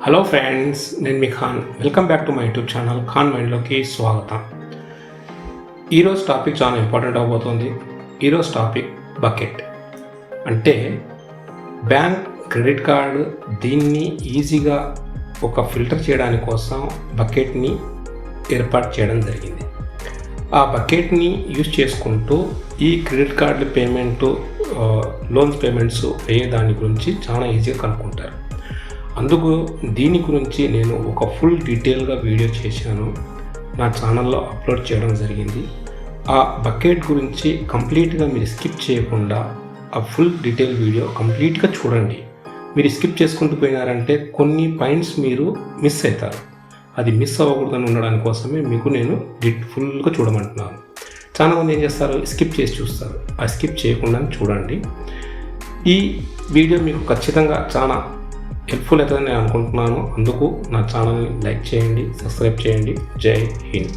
Hello friends, నేను మీ Khan. Welcome back to my YouTube channel Khan మైండ్లోకి స్వాగతం. ఈరోజు టాపిక్ చాలా ఇంపార్టెంట్ అవబోతుంది. ఈరోజు టాపిక్ బకెట్. అంటే బ్యాంక్ క్రెడిట్ కార్డు దీన్ని ఈజీగా ఒక ఫిల్టర్ చేయడానికి కోసం బకెట్ని ఏర్పాటు చేయడం జరిగింది. ఆ బకెట్ని యూజ్ చేసుకుంటూ ఈ credit card payment, loans payments అయ్యే దాని గురించి చాలా ఈజీగా కనుక్కుంటారు. అందుకు దీని గురించి నేను ఒక ఫుల్ డీటెయిల్గా వీడియో చేశాను, నా ఛానల్లో అప్లోడ్ చేయడం జరిగింది. ఆ బకెట్ గురించి కంప్లీట్గా మీరు స్కిప్ చేయకుండా ఆ ఫుల్ డీటెయిల్ వీడియో కంప్లీట్గా చూడండి. మీరు స్కిప్ చేసుకుంటూ పోయినారంటే కొన్ని పాయింట్స్ మీరు మిస్ అవుతారు. అది మిస్ అవ్వకూడదని ఉండడానికి కోసమే మీకు నేను ఫుల్గా చూడమంటున్నాను. చాలామంది ఏం చేస్తారు, స్కిప్ చేసి చూస్తారు. ఆ స్కిప్ చేయకుండా చూడండి. ఈ వీడియో మీకు ఖచ్చితంగా చాలా హెల్ప్ఫుల్ అవుతుందని నేను అనుకుంటున్నాను. అందుకు నా ఛానల్ని లైక్ చేయండి, సబ్స్క్రైబ్ చేయండి. జై హింద్.